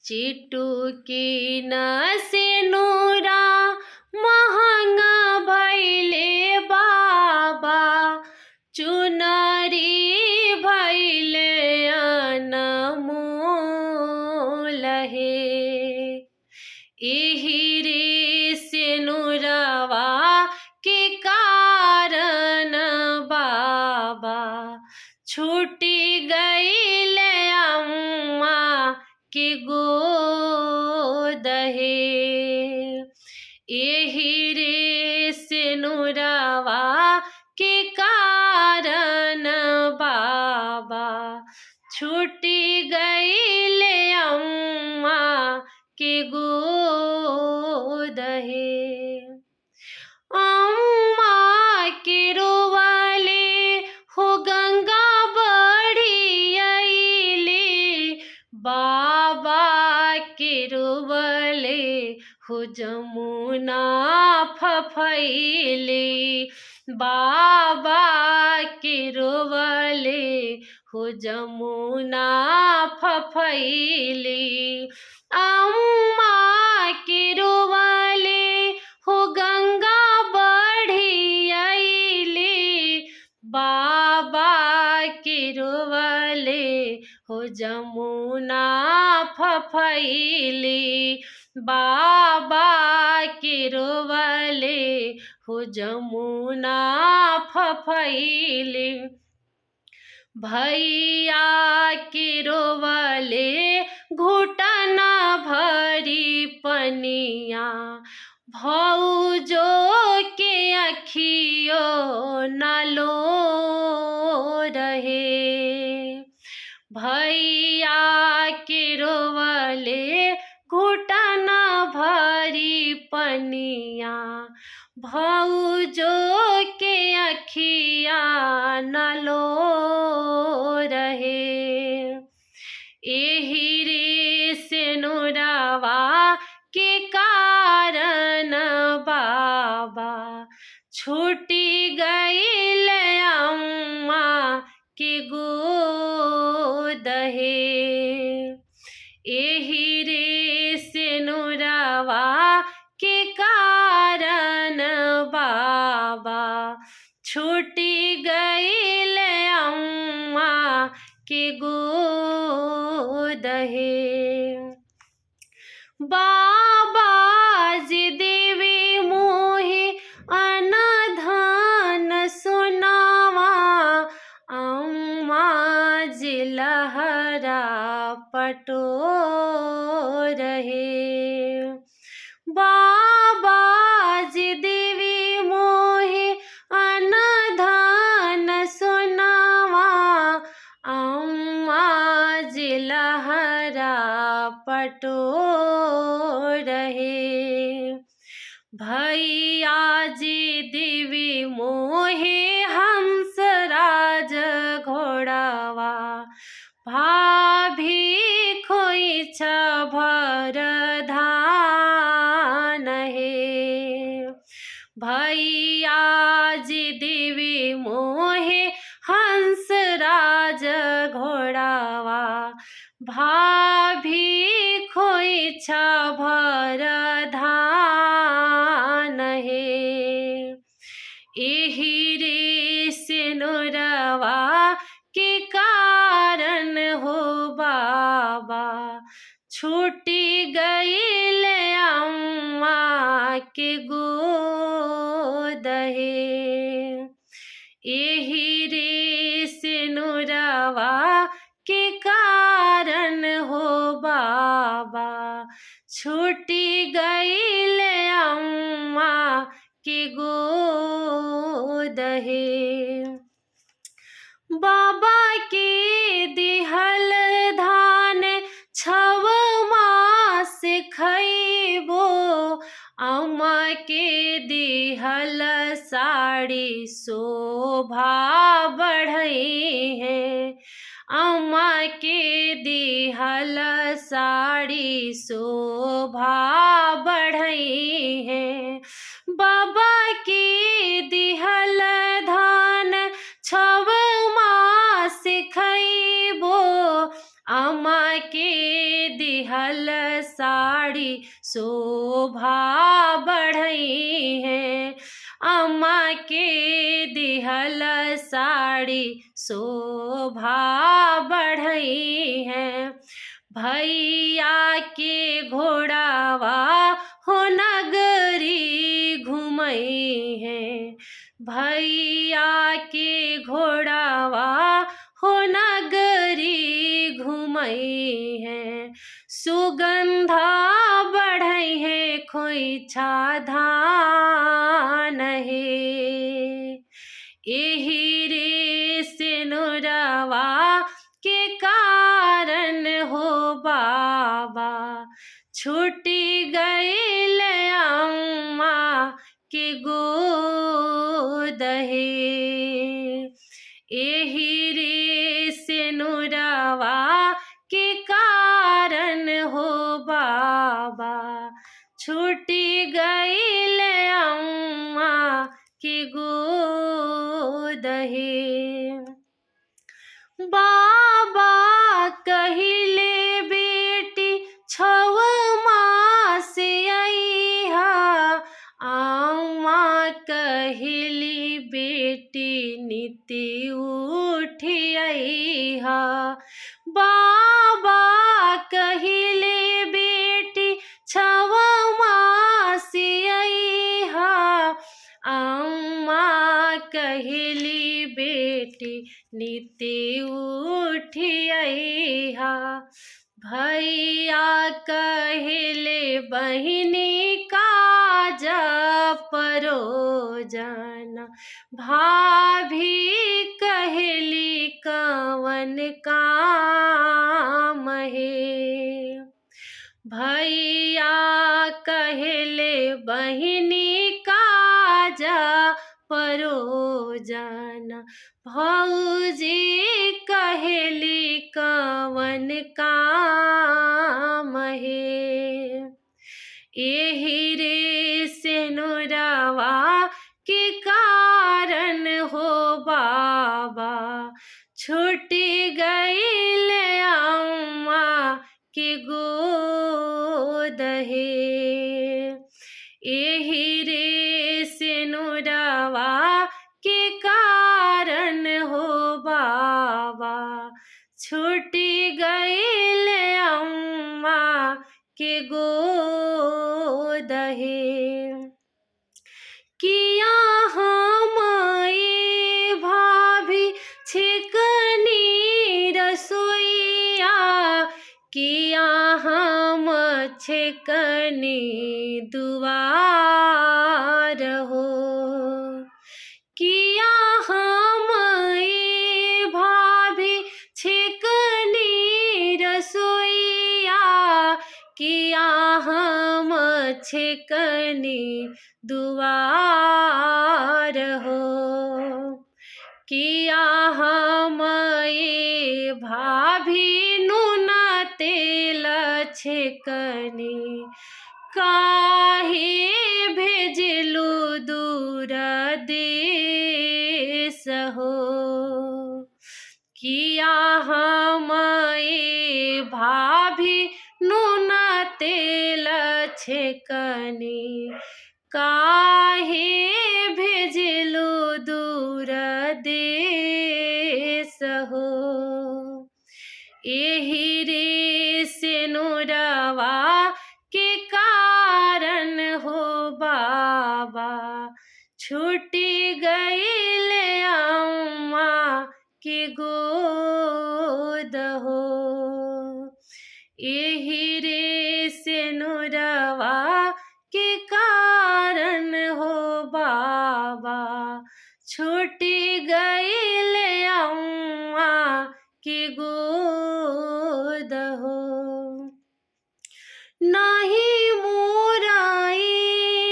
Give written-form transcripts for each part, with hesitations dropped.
चिटुकी न सेनुरा महंगा भैले बाबा, चुनरी भैले अनमोल हे। एही रे सेनुरवा के कारण बाबा, छूटी गईले अम्मा के गोद हे। एही रे सेनुरवा के कारण बाबा, छूटी गईले अम्मा के गोद हे। अम्मा के रोवाले हो गंगा बढ़ी अइले, बाबा के रोवले हो जमुना फफैले, बाबा के रोवले हो जमुना फफैले। अम्मा के रोवले हो गंगा बढ़ी अइले, बाबा के रोवले हो जमुना फफैले, बाबा के रोवले हो जमुना फफैले। भैया के रोवले घुटना भरी पनिया, भौजो के अखियो नलो रहे। भैया के रोवले घुटना भरी पनिया, भौजो के अखिया नलो रहे। एही रे सेनुरवा के कारण बाबा, छूटी गईले अम्मा के गोद हे। एही रे सेनुरवा के कारण बाबा, छूटी गईले अम्मा के गोद हे। बाबा जी देवी मोहे अनधन सोनावा, अम्मा जी लहरा पटो रहे। बाबा जी देवी मोहे अनधन सोनावा, अम्मा जी लहरा पटो रहे। भैया जी देवी मोहे हंसराज घोड़ावा, भाभी खोइछ भर धान हे। भैया जी देवी मोहे हंसराज घोड़ावा, भाभी खोइछ भर धान हे। एही रे सेनुरवा के कारण हो बाबा, छूटी गईले अम्मा के गोद हे। एही रे सेनुरवा के कारण हो बाबा, छूटी गईले अम्मा के गोद हे। बाबा के दिहल धान 6 मास खइबो, अम्मा के दिहल साड़ी शोभा बढ़ई है। अम्मा के दिहल साड़ी शोभा बढ़ई है। बाबा के दिहल धान 6 मास खइबो, अम्मा के दिहल साड़ी शोभा बढ़ई है। अम्मा के दिहल साड़ी शोभा बढ़ई है। भैया के घोड़ावा हो नगरी घुमई है। भैया के घोड़ावा हो नगरी घुमई है। सुगंधा बढ़ई है खोइछा धान है। एही रे सिनुरवा के कारण हो बाबा छूटी गईल अम्मा के गोद है। एही रे सिनुरवा के कारण हो बाबा छूटी गईल अम्मा के गोद है। बाबा कहिले बेटी 6 मास अइहा। अम्मा कहिली बेटी नीति उठी अइहा। बाबा कहिले बेटी 6 मास अइहा। अम्मा कहिली बेटी नीति उठी अइहा। भैया कहिले बहिनी काज परोजन। भाभी कहिली कवन काम है। भैया कहिले बहिनी काज परोजन। भौजी कहिली कवन काम है। एही रे सिनुरवा के कारण हो बाबा छूटी गईल अम्मा के गोद है। एही रे सिनुरवा के कारण हो बाबा छूटी गईल अम्मा के गोद है। किया हम ये भाभी छिकनी रसोइया। किया हम छिकनी दुआर हो। किया हम ये भाभी छिकनी रसोइया। किया हम छिकनी दुआर हो। किया हम ये भाभी नून तेल छिकनी। काहे भेजलू दूर देश हो। किया हम ये भाभी नून तेल छिकनी। काहे भेजलू दूर देश हो। एही रे सिनुरवा के कारण हो बाबा छूटी गईल अम्मा के गोद हो। एही रे सिनुरवा के कारण हो बाबा छूटी गईल अम्मा के गोद हो। नाही मोराई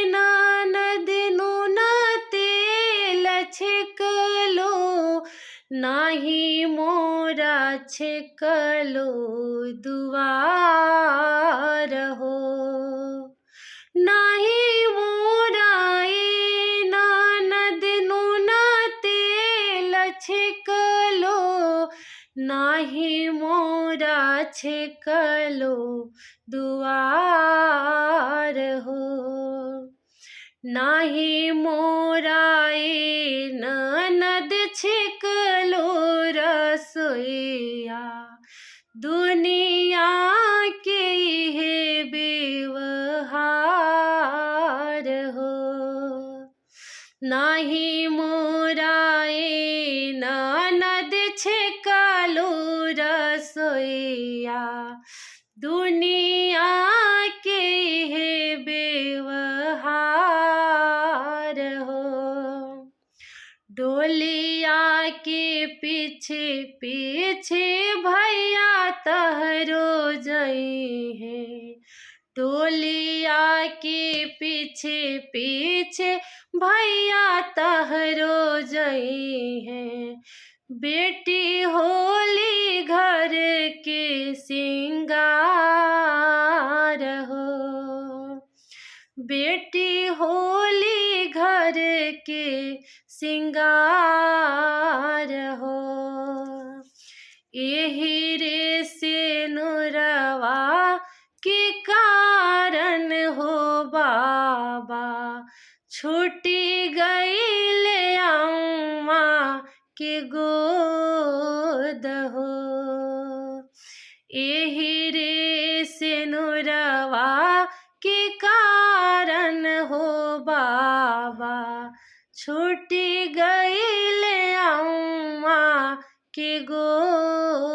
ननद नून तेल छिकलो। नाही मोरा छिकलो दुआर हो। नाही मोराई ननद नून तेल छिकलो। नाही मोरा छिकलो दुआर हो। नाही मोराए ननद छिकलो रसोइया, दुनिया के है व्यवहार हो। नाही मोराए ननद छिकलो रसोइया, दुनिया के है व्यवहार हो। डोलिया के पीछे पीछे भैया तहरो जई है, डोलिया के पीछे पीछे भैया तहरो जई है। बेटी होली घर के सिंगार हो, बेटी होली घर के सिंगार हो। एही रे से नुरवा के कारण हो बाबा, छूटी गईल अम्मा के गोद हो। एही रे से नुरवा के कारण हो बाबा, छूटी गईल अम्मा के गोद